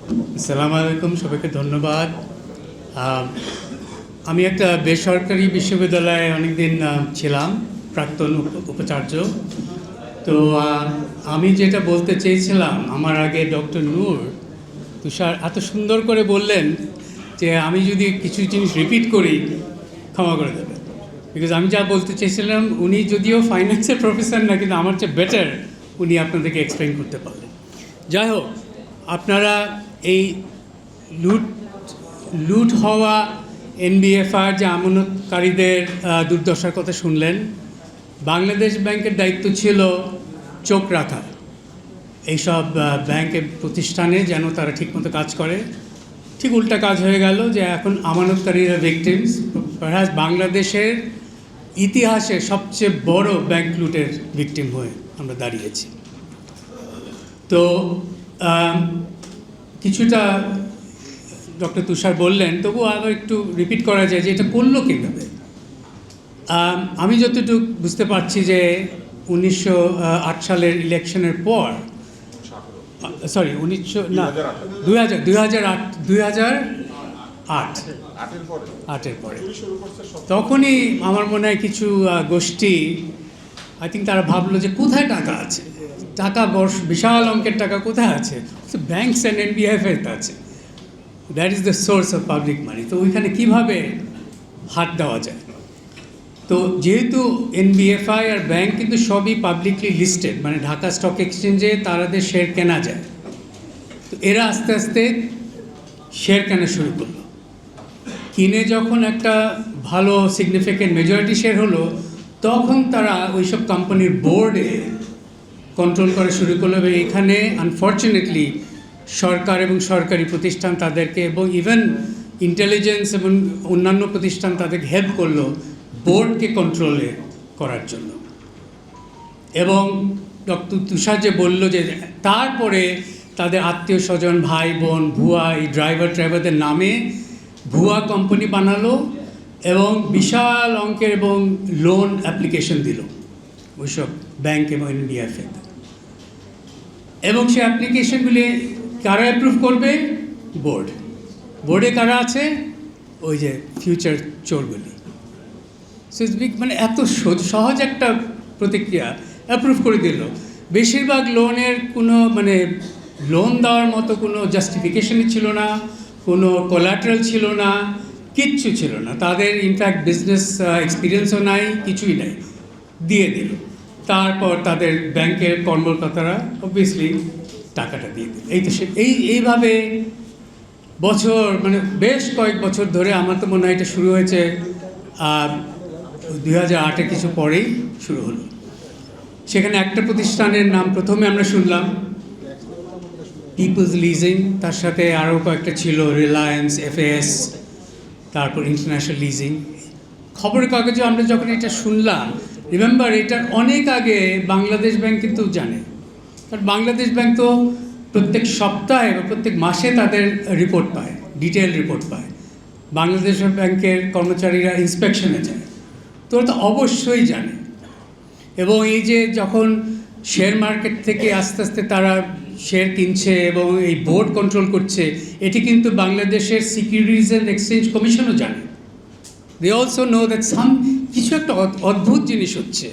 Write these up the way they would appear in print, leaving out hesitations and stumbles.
আসসালামু আলাইকুম, সবাইকে ধন্যবাদ। আমি একটা বেসরকারি বিশ্ববিদ্যালয়ে অনেকদিন ছিলাম, প্রাক্তন উপাচার্য। তো আমি যেটা বলতে চেয়েছিলাম, আমার আগে ডক্টর নূর তুষার এত সুন্দর করে বললেন যে আমি যদি কিছু জিনিস রিপিট করি ক্ষমা করে দেবেন, বিকজ আমি যা বলতে চেয়েছিলাম উনি যদিও ফাইন্যান্সের প্রফেসর না, কিন্তু আমার চেয়ে বেটার উনি আপনাদেরকে এক্সপ্লেন করতে পারলেন। যাই হোক, আপনারা এই লুট হওয়া এনবিএফআর যে আমানতকারীদের দুর্দশার কথা শুনলেন। বাংলাদেশ ব্যাংকের দায়িত্ব ছিল চোখ রাখা এইসব ব্যাংকের প্রতিষ্ঠানে, যেন তারা ঠিকমতো কাজ করে। ঠিক উল্টা কাজ হয়ে গেল যে এখন আমানতকারীরা ভিকটিমস। পারহ্যাপস বাংলাদেশের ইতিহাসে সবচেয়ে বড় ব্যাংক লুটের ভিকটিম হয়ে আমরা দাঁড়িয়েছি। তো কিছুটা ডক্টর তুষার বললেন, তবু আবার একটু রিপিট করা যায় যে এটা করলো কীভাবে। আমি যতটুকু বুঝতে পারছি যে 1908 সালের ইলেকশনের পর, সরি 2008 পরে, তখনই আমার মনে হয় কিছু গোষ্ঠী, আই থিঙ্ক তারা ভাবলো যে কোথায় টাকা আছে, টাকা বিশাল অঙ্কের টাকা কোথায় আছে, ব্যাংকস অ্যান্ড এনবিএফএস আছে, that is the source of public মানি। তো ওইখানে কীভাবে হাত দেওয়া যায়। তো যেহেতু এনবিএফআই আর ব্যাংক কিন্তু সবই পাবলিকলি লিস্টেড, মানে ঢাকা স্টক এক্সচেঞ্জে তাদের শেয়ার কেনা যায়। তো এরা আস্তে আস্তে শেয়ার কেনা শুরু করলো। কিনে যখন একটা ভালো সিগনিফিকেন্ট মেজরিটি শেয়ার হলো, তখন তারা ওইসব কোম্পানির বোর্ডে কন্ট্রোল করা শুরু করলো। এবং এখানে আনফর্চুনেটলি সরকার এবং সরকারি প্রতিষ্ঠান তাদেরকে, এবং ইভেন ইন্টেলিজেন্স এবং অন্যান্য প্রতিষ্ঠান তাদেরকে হেল্প করলো বোর্ডকে কন্ট্রোলে করার জন্য। এবং ডক্টর তুষার যে বলল যে তারপরে তাদের আত্মীয় স্বজন, ভাই বোন, ভুয়া এই ড্রাইভারদের নামে ভুয়া কোম্পানি বানালো এবং বিশাল অঙ্কের এবং লোন অ্যাপ্লিকেশন দিল ওইসব ব্যাংক এবং এনবিএফএ। এবং সেই অ্যাপ্লিকেশনগুলি কারা অ্যাপ্রুভ করবে? বোর্ডে কারা আছে? ওই যে ফিউচার চোরগুলি। সো মানে এত সহজ একটা প্রতিক্রিয়া, অ্যাপ্রুভ করে দিল। বেশিরভাগ লোনের কোনো মানে লোন দেওয়ার মতো কোনো জাস্টিফিকেশনই ছিল না, কোনো কোলাটারাল ছিল না, কিচ্ছু ছিল না। তাদের ইনফ্যাক্ট বিজনেস এক্সপিরিয়েন্সও নাই, কিছুই নাই, দিয়ে দিল। তারপর তাদের ব্যাংকের কর্মকর্তারা অবভিয়াসলি টাকাটা দিয়ে দিল। এই তো এইভাবে বছর, মানে বেশ কয়েক বছর ধরে, আমার তো মনে হয় এটা শুরু হয়েছে 2008-এ কিছু পরেই শুরু হলো। সেখানে একটা প্রতিষ্ঠানের নাম প্রথমে আমরা শুনলাম, পিপলস লিজিং, তার সাথে আরও কয়েকটা ছিল, রিলায়েন্স, এফএস, তারপর ইন্টারন্যাশনাল লিজিং। খবরের কাগজে আমরা যখন এটা শুনলাম, রিমেম্বার এটার অনেক আগে বাংলাদেশ ব্যাংক কিন্তু জানে, কারণ বাংলাদেশ ব্যাংক তো প্রত্যেক সপ্তাহে বা প্রত্যেক মাসে তাদের রিপোর্ট পায়, ডিটেল রিপোর্ট পায়। বাংলাদেশ ব্যাংকের কর্মচারীরা ইন্সপেকশনে যায়, তো ওরা তো অবশ্যই জানে। এবং এই যে যখন শেয়ার মার্কেট থেকে আস্তে আস্তে তারা শেয়ার কিনছে এবং এই বোর্ড কন্ট্রোল করছে, এটি কিন্তু বাংলাদেশের সিকিউরিটিজ অ্যান্ড এক্সচেঞ্জ কমিশনও জানে। দে অলসো নো দ্যাট কিছু একটা অদ্ভুত জিনিস হচ্ছে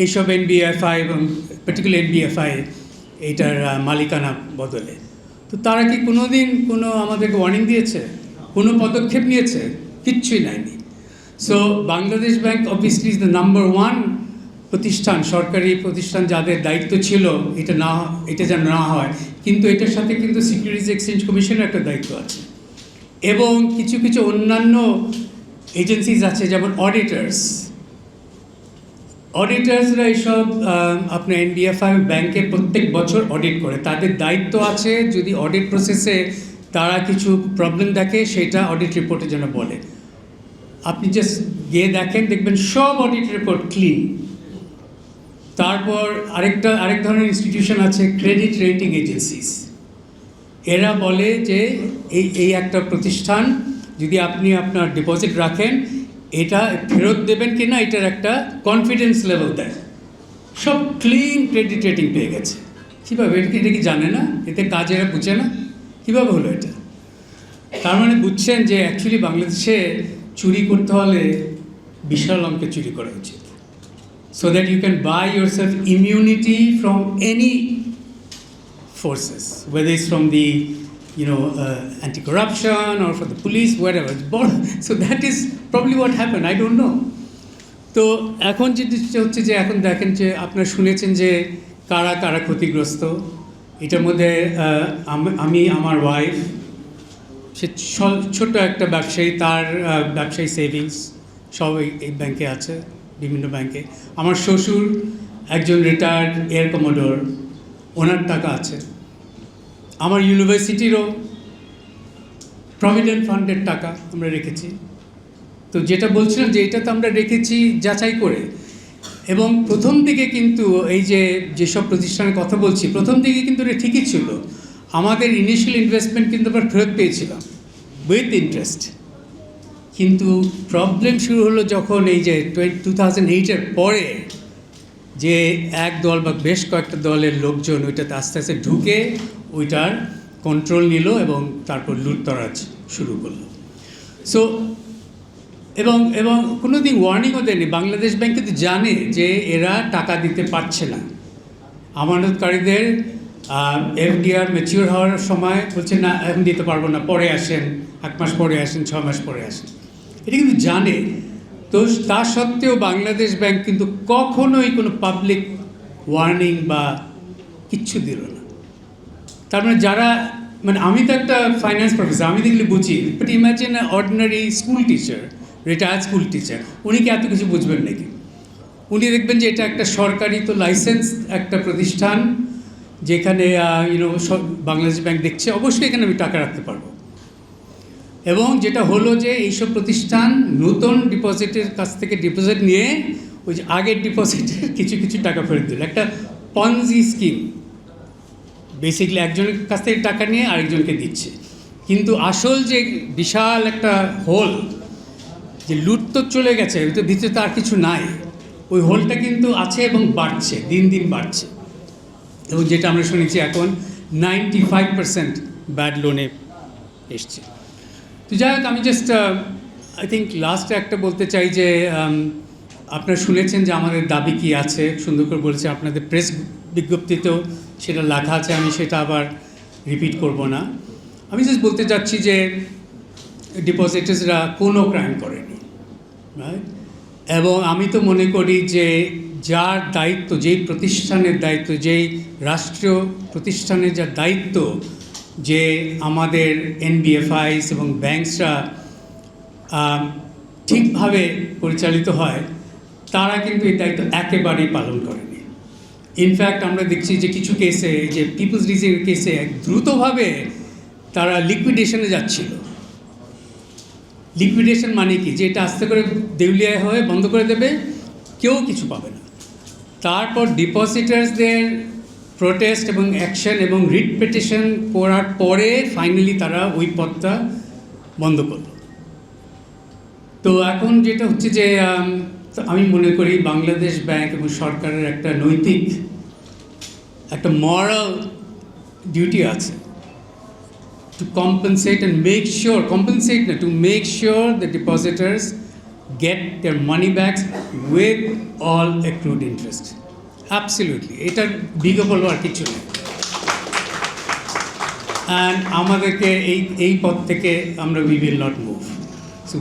এইসব এনবিএফআই এবং পার্টিকুলার এনবিএফআই এইটার মালিকানা বদলে। তো তারা কি কোনো দিন কোনো আমাদেরকে ওয়ার্নিং দিয়েছে, কোনো পদক্ষেপ নিয়েছে? কিচ্ছুই নেয়নি। So Bangladesh bank obviously is the number one প্রতিষ্ঠান, সরকারি প্রতিষ্ঠান যাদের দায়িত্ব ছিল এটা যেন না হয়। কিন্তু এটার সাথে কিন্তু সিকিউরিটিজ এক্সচেঞ্জ কমিশনের একটা দায়িত্ব আছে, এবং কিছু কিছু অন্যান্য এজেন্সিজ আছে, যেমন অডিটার্সরা এইসব আপনার এনবিএফআই ব্যাংকে প্রত্যেক বছর অডিট করে। তাদের দায়িত্ব আছে, যদি অডিট প্রসেসে তারা কিছু প্রবলেম দেখে সেটা অডিট রিপোর্টে যেন বলে। আপনি জাস্ট গিয়ে দেখবেন সব অডিট রিপোর্ট ক্লিন। তারপর আরেক ধরনের ইনস্টিটিউশন আছে, ক্রেডিট রেটিং এজেন্সিস। এরা বলে যে এই একটা প্রতিষ্ঠান, যদি আপনি আপনার ডিপোজিট রাখেন, এটা ফেরত দেবেন কি না এটার একটা কনফিডেন্স লেভেল দেয়। সব ক্লিন ক্রেডিট রেটিং পেয়ে গেছে। কীভাবে? এটা কি জানে না? এতে কাজ এরা বুঝে না? কীভাবে হলো এটা? তার মানে বুঝছেন যে অ্যাকচুয়ালি বাংলাদেশে চুরি করতে হলে বিশাল অঙ্কে চুরি করা উচিত, so that you can buy yourself immunity from any forces, whether it's from the anti-corruption or from the police, whatever. So that is probably what happened. I don't know. তো এখন যেটা হচ্ছে যে এখন দেখেন যে আপনারা শুনেছেন যে কারা কারা ক্ষতিগ্রস্ত। এটার মধ্যে আমি, আমার ওয়াইফ, সে ছোট্ট একটা ব্যবসায়ী, তার ব্যবসায়ী সেভিংস সব এই ব্যাংকে আছে, বিভিন্ন ব্যাংকে। আমার শ্বশুর একজন রিটায়ার্ড এয়ার কমোডোর, ওনার টাকা আছে। আমার ইউনিভার্সিটিরও প্রভিডেন্ট ফান্ডের টাকা আমরা রেখেছি। তো যেটা বলছিলাম যে এটা তো আমরা রেখেছি যাচাই করে। এবং প্রথম দিকে কিন্তু এই যেসব প্রতিষ্ঠানের কথা বলছি, প্রথম দিকে কিন্তু এটা ঠিকই ছিল। আমাদের ইনিশিয়াল ইনভেস্টমেন্ট কিন্তু আমরা ফেরত পেয়েছিলাম উইথ ইন্টারেস্ট। কিন্তু প্রবলেম শুরু হলো যখন এই যে 2008-এর পরে যে এক দল বা বেশ কয়েকটা দলের লোকজন ওইটাতে আস্তে আস্তে ঢুকে ওইটার কন্ট্রোল নিল এবং তারপর লুটতরাজ শুরু করলো। সো এবং কোনো দিন ওয়ার্নিংও দেয়নি। বাংলাদেশ ব্যাংক কিন্তু জানে যে এরা টাকা দিতে পারছে না। আমানতকারীদের এফডিআর ম্যাচিওর হওয়ার সময় বলছে না এখন দিতে পারবো না, পরে আসেন, 1 মাস পরে আসেন, 6 মাস পরে আসেন। এটা কিন্তু জানে। তো তা সত্ত্বেও বাংলাদেশ ব্যাংক কিন্তু কখনোই কোনো পাবলিক ওয়ার্নিং বা কিচ্ছু দিল না। তার মানে যারা আমি তো একটা ফাইন্যান্স প্রফেসর, আমি দেখলে বুঝি, but imagine ordinary school teacher, retired school teacher, উনি কি এত কিছু বুঝবেন নাকি? উনি দেখবেন যে এটা একটা সরকারি তো লাইসেন্স একটা প্রতিষ্ঠান, যেখানে বাংলাদেশ ব্যাংক দেখছে, অবশ্যই এখানে আমি টাকা রাখতে পারবো। এবং যেটা হলো যে এইসব প্রতিষ্ঠান নতুন ডিপোজিটের কাছ থেকে ডিপোজিট নিয়ে ওই যে আগের ডিপোজিটের কিছু কিছু টাকা ফেরত দিল, একটা পনজি স্কিম। বেসিক্যালি একজনের কাছ থেকে টাকা নিয়ে আরেকজনকে দিচ্ছে, কিন্তু আসল যে বিশাল একটা হোল, যে লুট তো চলে গেছে, ভিতরে তো আর কিছু নাই, ওই হোলটা কিন্তু আছে এবং বাড়ছে, দিন দিন বাড়ছে। এবং যেটা আমরা শুনেছি এখন 95% ব্যাড লোনে এসছে। তো যাই হোক, আমি জাস্ট আই থিঙ্ক লাস্টে একটা বলতে চাই যে আপনারা শুনেছেন যে আমাদের দাবি কী আছে, সুন্দর করে বলেছে, আপনাদের প্রেস বিজ্ঞপ্তিতেও সেটা লেখা আছে, আমি সেটা আবার রিপিট করব না। আমি জাস্ট বলতে চাচ্ছি যে ডিপোজিটার্সরা কোনো ক্রাইম করেনি, রাইট? এবং আমি তো মনে করি যে যার দায়িত্ব, যেই প্রতিষ্ঠানের দায়িত্ব, যেই রাষ্ট্রীয় প্রতিষ্ঠানের যার দায়িত্ব যে আমাদের এনবিএফআইস এবং ব্যাংকসরা ঠিকভাবে পরিচালিত হয়, তারা কিন্তু এই দায়িত্ব একেবারেই পালন করেনি। ইনফ্যাক্ট আমরা দেখছি যে কিছু কেসে, যে পিপলস লিজিংয়ের কেসে দ্রুতভাবে তারা লিকুইডেশনে যাচ্ছিল। লিকুইডেশন মানে কি? যে এটা আস্তে করে দেউলিয়া হয়ে বন্ধ করে দেবে, কেউ কিছু পাবে না। তারপর ডিপোজিটার্সদের প্রোটেস্ট এবং অ্যাকশন এবং রিট পিটিশন করার পরে ফাইনালি তারা ওই পথটা বন্ধ করল। তো এখন যেটা হচ্ছে যে আমি মনে করি বাংলাদেশ ব্যাংক এবং সরকারের একটা নৈতিক, একটা মরাল ডিউটি আছে to compensate and make sure, to make sure the depositors get their money back with all accrued interest. Absolutely. এটার বিজ্ঞাপন আর কিছু নেই। অ্যান্ড আমাদেরকে এই পথ থেকে আমরা we will not move. So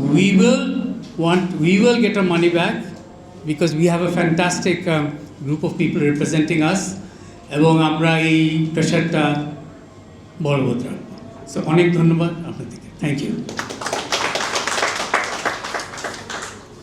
we will get our money back because we have a fantastic group of people representing us, এবং আমরা এই প্রেশারটা বলবৎ রাখবো। সো অনেক ধন্যবাদ আপনাদেরকে। Thank you.